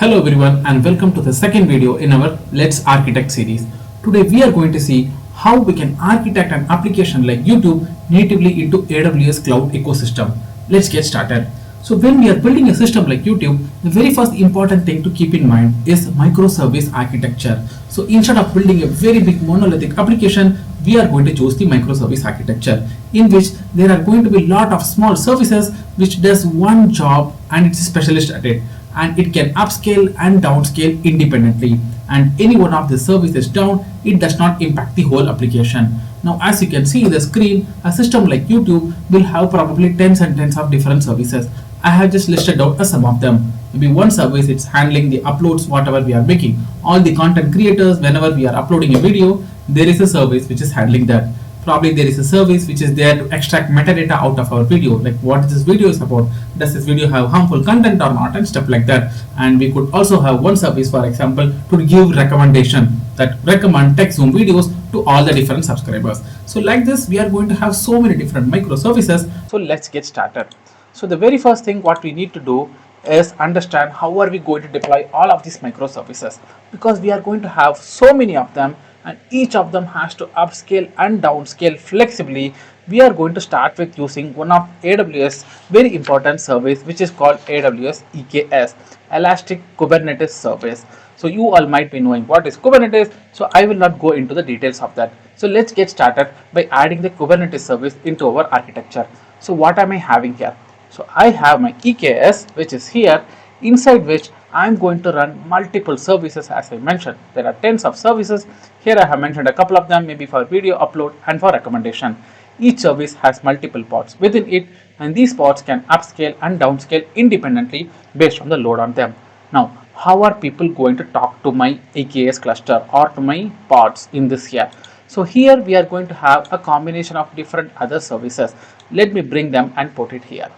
Hello everyone and welcome to the second video in our Let's Architect series. Today we are going to see how we can architect an application like YouTube natively into AWS cloud ecosystem. Let's get started. So when we are building a system like YouTube, the very first important thing to keep in mind is microservice architecture. So instead of building a very big monolithic application, we are going to choose the microservice architecture in which there are going to be a lot of small services which does one job and it's a specialist at it, and it can upscale and downscale independently, and any one of the services down, it does not impact the whole application. Now as you can see in the screen, a system like YouTube will have probably tens and tens of different services. I have just listed out some of them. Maybe one service, it's handling the uploads whatever we are making. All the content creators, whenever we are uploading a video, there is a service which is handling that. Probably there is a service which is there to extract metadata out of our video, like what this video is about, does this video have harmful content or not, and stuff like that. And we could also have one service, for example, to give recommendation, that recommend techzoom videos to all the different subscribers. So like this, we are going to have so many different microservices. So let's get started. So the very first thing what we need to do is understand how are we going to deploy all of these microservices, because we are going to have so many of them and each of them has to upscale and downscale flexibly. We are going to start with using one of AWS very important service which is called AWS EKS, Elastic Kubernetes Service. So you all might be knowing what is Kubernetes, so I will not go into the details of that. So let's get started by adding the Kubernetes service into our architecture. So what am I having here? So I have my EKS which is here, inside which I am going to run multiple services. As I mentioned, there are tens of services. Here I have mentioned a couple of them, maybe for video upload and for recommendation. Each service has multiple pods within it, and these pods can upscale and downscale independently based on the load on them. Now, how are people going to talk to my EKS cluster or to my pods in this here? So here we are going to have a combination of different other services. Let me bring them and put it here.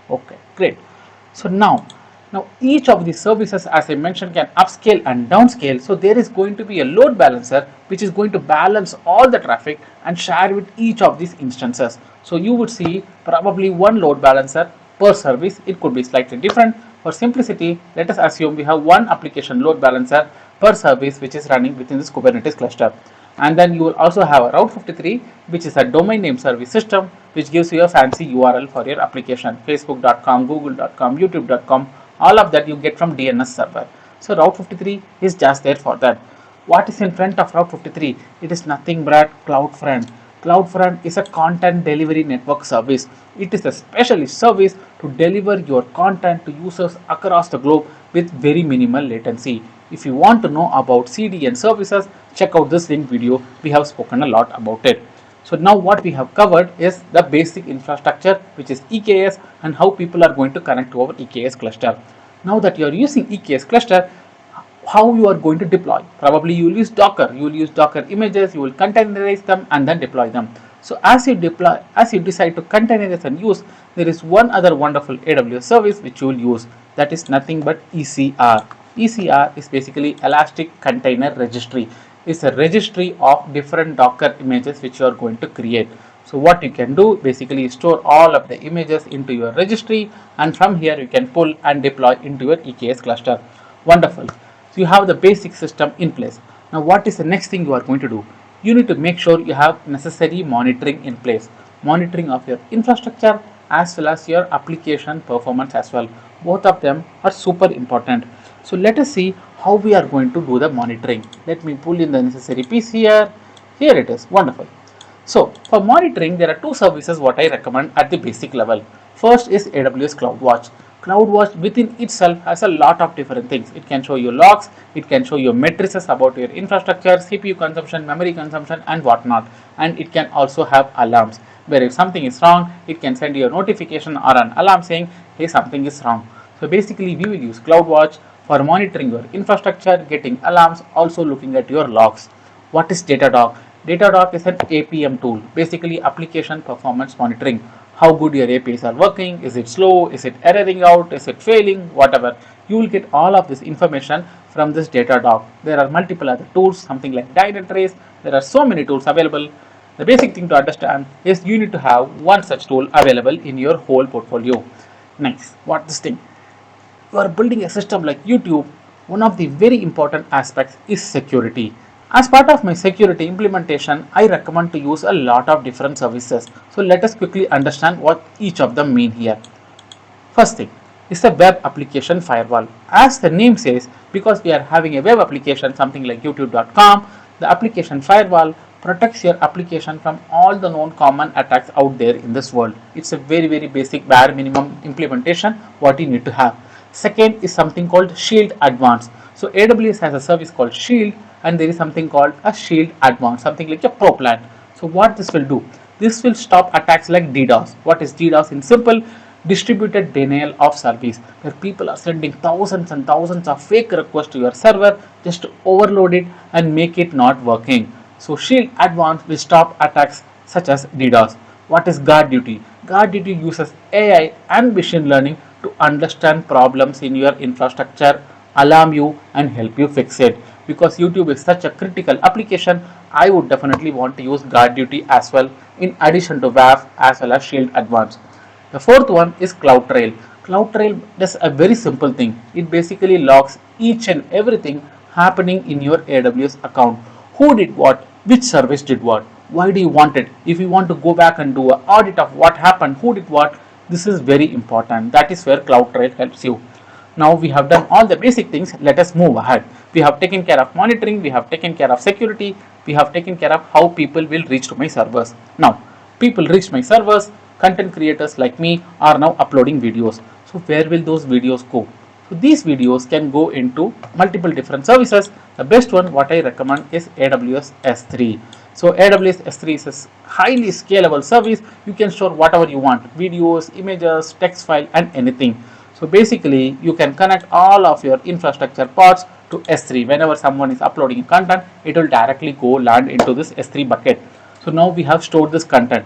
Okay, great. So now each of these services, as I mentioned, can upscale and downscale. So there is going to be a load balancer which is going to balance all the traffic and share with each of these instances. So you would see probably one load balancer per service. It could be slightly different. For simplicity, let us assume we have one application load balancer per service which is running within this Kubernetes cluster. And then you will also have a Route 53, which is a domain name service system which gives you a fancy URL for your application, facebook.com, google.com, youtube.com. All of that you get from DNS server. So Route 53 is just there for that. What is in front of Route 53? It is nothing but CloudFront. CloudFront is a content delivery network service. It is a specialist service to deliver your content to users across the globe with very minimal latency. If you want to know about CDN services, check out this link video. We have spoken a lot about it. So now what we have covered is the basic infrastructure, which is EKS, and how people are going to connect to our EKS cluster. Now that you are using EKS cluster, how you are going to deploy? Probably you will use Docker. You will use Docker images, you will containerize them and then deploy them. So as you decide to containerize and use, there is one other wonderful AWS service which you will use. That is nothing but ECR. ECR is basically Elastic Container Registry. It's a registry of different Docker images which you are going to create. So what you can do basically is store all of the images into your registry, and from here you can pull and deploy into your EKS cluster. Wonderful. So you have the basic system in place. Now what is the next thing you are going to do? You need to make sure you have necessary monitoring in place. Monitoring of your infrastructure as well as your application performance as well. Both of them are super important. So let us see how we are going to do the monitoring. Let me pull in the necessary piece here. Here it is. Wonderful. So for monitoring, there are two services what I recommend at the basic level. First is AWS CloudWatch. CloudWatch within itself has a lot of different things. It can show you logs, it can show you matrices about your infrastructure, CPU consumption, memory consumption and whatnot. And it can also have alarms, where if something is wrong, it can send you a notification or an alarm saying, hey, something is wrong. So basically we will use CloudWatch for monitoring your infrastructure, getting alarms, also looking at your logs. What is Datadog? Datadog is an APM tool, basically application performance monitoring. How good your APIs are working, is it slow, is it erroring out, is it failing, whatever. You will get all of this information from this Datadog. There are multiple other tools, something like Dynatrace. There are so many tools available. The basic thing to understand is you need to have one such tool available in your whole portfolio. Next, what this thing? you are building a system like YouTube, one of the very important aspects is security. As part of my security implementation, I recommend to use a lot of different services. So let us quickly understand what each of them mean here. First thing is the web application firewall. As the name says, because we are having a web application, something like youtube.com, the application firewall protects your application from all the known common attacks out there in this world. It's a very basic bare minimum implementation what you need to have. Second is something called Shield Advanced. So AWS has a service called Shield, and there is something called a Shield Advanced, something like a Pro plan. So what this will do? This will stop attacks like DDoS. What is DDoS in simple? Distributed denial of service, where people are sending thousands and thousands of fake requests to your server just to overload it and make it not working. So Shield Advanced will stop attacks such as DDoS. What is Guard Duty? Guard Duty uses AI and machine learning to understand problems in your infrastructure, alarm you and help you fix it. Because YouTube is such a critical application, I would definitely want to use Guard Duty as well, in addition to WAF as well as Shield Advanced. The fourth one is CloudTrail. CloudTrail does a very simple thing. It basically logs each and everything happening in your AWS account. Who did what? Which service did what? Why do you want it? If you want to go back and do an audit of what happened, who did what, this is very important. That is where CloudTrail helps you. Now we have done all the basic things. Let us move ahead. We have taken care of monitoring. We have taken care of security. We have taken care of how people will reach to my servers. Now, people reach my servers. Content creators like me are now uploading videos. So where will those videos go? So these videos can go into multiple different services. The best one what I recommend is AWS S3. So AWS S3 is a highly scalable service. You can store whatever you want, videos, images, text file and anything. So basically you can connect all of your infrastructure parts to S3. Whenever someone is uploading content, it will directly go land into this S3 bucket. So now we have stored this content.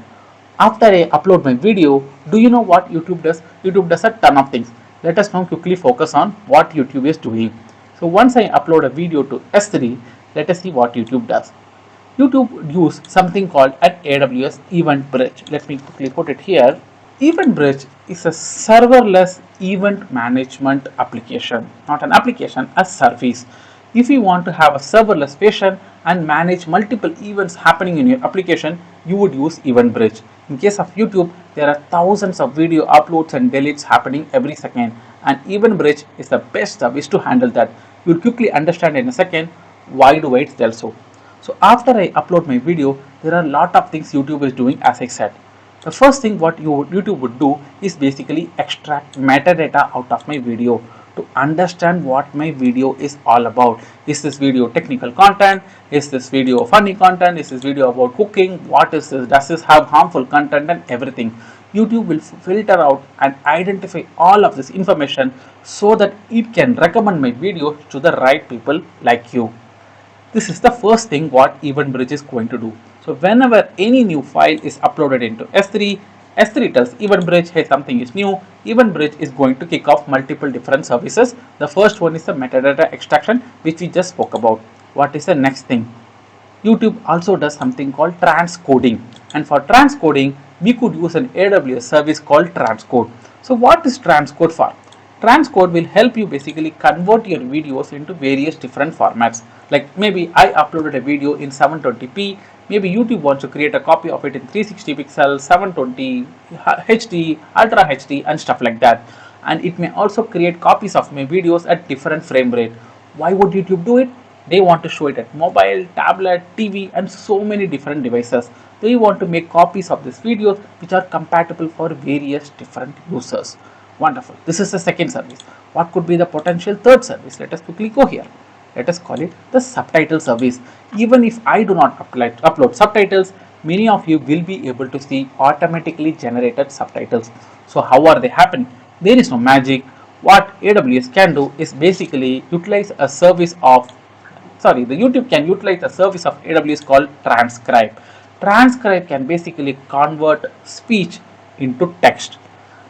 After I upload my video, do you know what YouTube does? YouTube does a ton of things. Let us now quickly focus on what YouTube is doing. So once I upload a video to S3, let us see what YouTube does. YouTube use something called an AWS Event Bridge. Let me quickly put it here. Event Bridge is a serverless event management application, not an application, a service. If you want to have a serverless version and manage multiple events happening in your application, you would use Event Bridge. In case of YouTube, there are thousands of video uploads and deletes happening every second, and Event Bridge is the best service to handle that. You'll quickly understand in a second why do I tell so. So after I upload my video, there are a lot of things YouTube is doing, as I said. The first thing what YouTube would do is basically extract metadata out of my video to understand what my video is all about. Is this video technical content? Is this video funny content? Is this video about cooking? What is this? Does this have harmful content and everything? YouTube will filter out and identify all of this information so that it can recommend my video to the right people like you. This is the first thing what Event Bridge is going to do. So whenever any new file is uploaded into S3, S3 tells Event Bridge, hey, something is new. Event Bridge is going to kick off multiple different services. The first one is the metadata extraction, which we just spoke about. What is the next thing? YouTube also does something called transcoding. And for transcoding, we could use an AWS service called transcode. So what is transcode for? Transcode will help you basically convert your videos into various different formats. Like maybe I uploaded a video in 720p, maybe YouTube wants to create a copy of it in 360 pixels, 720, HD, Ultra HD and stuff like that. And it may also create copies of my videos at different frame rate. Why would YouTube do it? They want to show it at mobile, tablet, TV and so many different devices. They want to make copies of these videos which are compatible for various different users. Wonderful. This is the second service. What could be the potential third service? Let us quickly go here. Let us call it the subtitle service. Even if I do not upload subtitles, many of you will be able to see automatically generated subtitles. So how are they happening? There is no magic. What AWS can do is basically utilize a service of, the YouTube can utilize a service of AWS called transcribe. Transcribe can basically convert speech into text.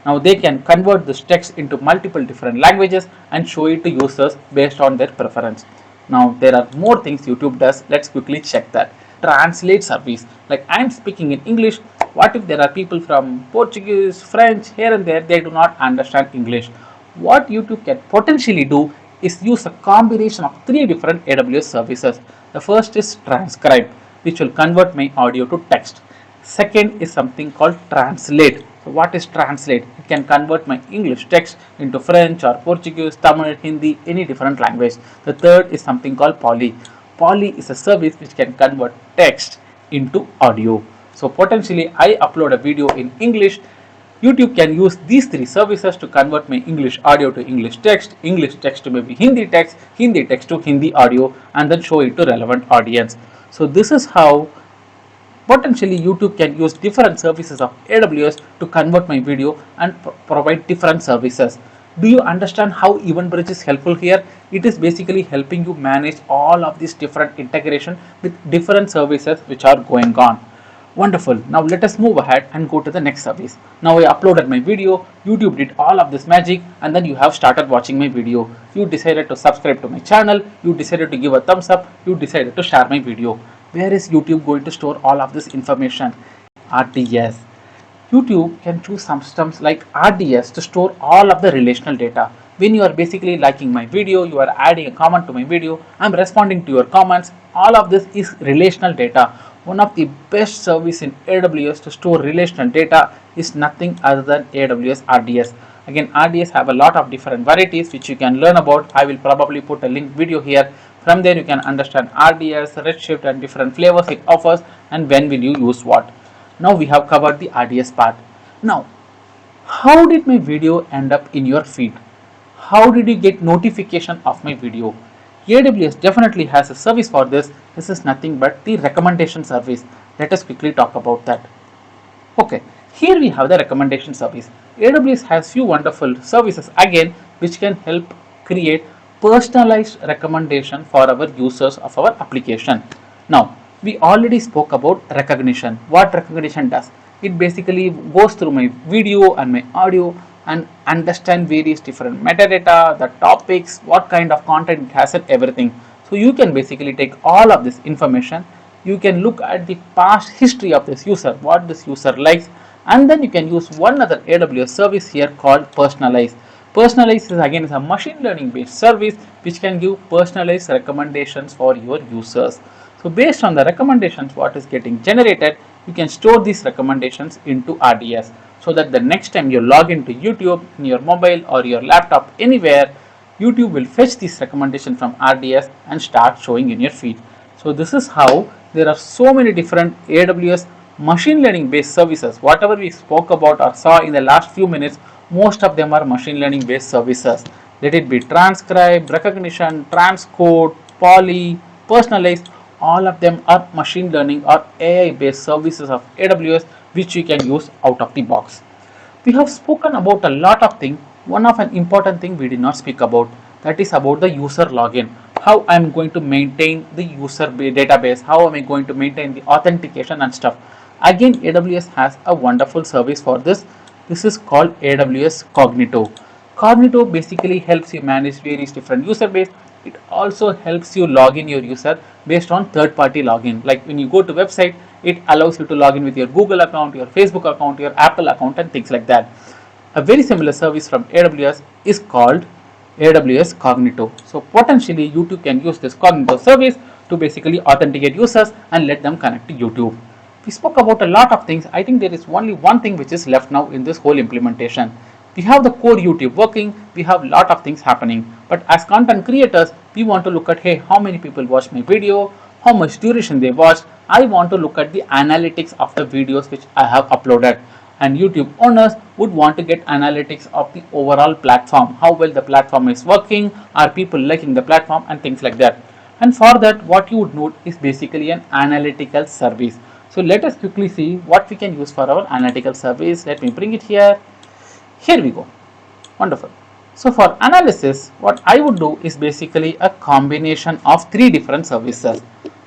Now they can convert this text into multiple different languages and show it to users based on their preference. Now there are more things YouTube does. Let's quickly check that. Translate service. Like I am speaking in English. What if there are people from Portuguese, French, here and there, they do not understand English? what YouTube can potentially do is use a combination of three different AWS services. The first is transcribe, which will convert my audio to text. Second is something called translate. So what is translate? It can convert my English text into French or Portuguese, Tamil, Hindi, any different language. The third is something called Poly. Poly is a service which can convert text into audio. So potentially I upload a video in English. YouTube can use these three services to convert my English audio to English text to maybe Hindi text to Hindi audio, and then show it to relevant audience. So this is how potentially YouTube can use different services of AWS to convert my video and provide different services. Do you understand how EventBridge is helpful here? It is basically helping you manage all of these different integration with different services which are going on. Wonderful. Now let us move ahead and go to the next service. Now I uploaded my video, YouTube did all of this magic, and then you have started watching my video. You decided to subscribe to my channel, you decided to give a thumbs up, you decided to share my video. Where is YouTube going to store all of this information? RDS. YouTube can choose some systems like RDS to store all of the relational data. When you are basically liking my video, you are adding a comment to my video, I'm responding to your comments, all of this is relational data. One of the best service in AWS to store relational data is nothing other than AWS RDS. Again, RDS have a lot of different varieties which you can learn about. I will probably put a link video here. From there you can understand RDS, Redshift and different flavors it offers and when will you use what. Now we have covered the RDS part. Now, how did my video end up in your feed? How did you get notification of my video? AWS definitely has a service for this. This is nothing but the recommendation service. Let us quickly talk about that. Okay, here we have the recommendation service. AWS has few wonderful services again which can help create personalized recommendation for our users of our application. Now, we already spoke about recognition. What recognition does? It basically goes through my video and my audio and understand various different metadata, the topics, what kind of content it has and everything. So you can basically take all of this information, you can look at the past history of this user, what this user likes, and then you can use one other AWS service here called personalize. Personalize is a machine learning based service which can give personalized recommendations for your users. So based on the recommendations what is getting generated, you can store these recommendations into RDS so that the next time you log into YouTube in your mobile or your laptop anywhere, YouTube will fetch this recommendation from RDS and start showing in your feed. So this is how there are so many different AWS machine learning based services. Whatever we spoke about or saw in the last few minutes, most of them are machine learning based services. Let it be transcribe, recognition, transcode, poly, personalize, all of them are machine learning or AI based services of AWS which you can use out of the box. We have spoken about a lot of things. One of an important thing we did not speak about, that is about the user login. How I am going to maintain the user database, how am I going to maintain the authentication and stuff. Again, AWS has a wonderful service for this. This is called AWS Cognito. Cognito basically helps you manage various different user base. It also helps you log in your user based on third-party login. Like when you go to website, it allows you to log in with your Google account, your Facebook account, your Apple account and things like that. A very similar service from AWS is called AWS Cognito. So potentially YouTube can use this Cognito service to basically authenticate users and let them connect to YouTube. We spoke about a lot of things. I think there is only one thing which is left now in this whole implementation. We have the core YouTube working, we have a lot of things happening, but as content creators we want to look at, hey, how many people watched my video, how much duration they watched. I want to look at the analytics of the videos which I have uploaded, and YouTube owners would want to get analytics of the overall platform, how well the platform is working, are people liking the platform and things like that. And for that what you would note is basically an analytical service. So let us quickly see what we can use for our analytical service. Let me bring it here. Here we go. Wonderful. So for analysis, what I would do is basically a combination of three different services.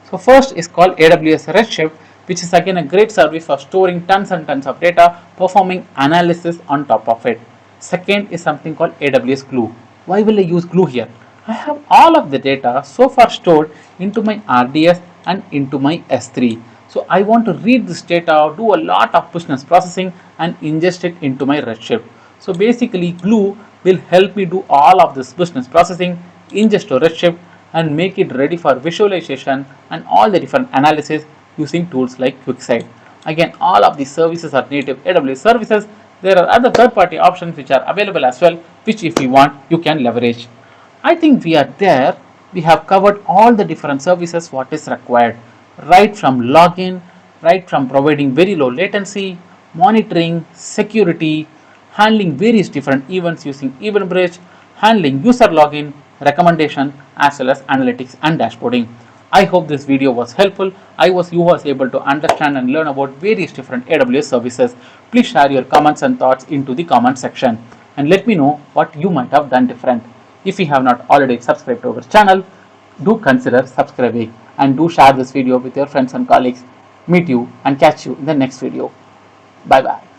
So first is called AWS Redshift, which is again a great service for storing tons and tons of data, performing analysis on top of it. Second is something called AWS Glue. Why will I use Glue here? I have all of the data so far stored into my RDS and into my S3. So I want to read this data, do a lot of business processing and ingest it into my Redshift. So basically Glue will help me do all of this business processing, ingest to Redshift, and make it ready for visualization and all the different analysis using tools like QuickSight. Again, all of these services are native AWS services. There are other third-party options which are available as well, which if you want, you can leverage. I think we are there. We have covered all the different services what is required, right from login, right from providing very low latency, monitoring, security, handling various different events using EventBridge, handling user login, recommendation, as well as analytics and dashboarding. I hope this video was helpful. You was able to understand and learn about various different AWS services. Please share your comments and thoughts into the comment section and let me know what you might have done different. If you have not already subscribed to our channel, do consider subscribing and do share this video with your friends and colleagues. Meet you and catch you in the next video. Bye bye.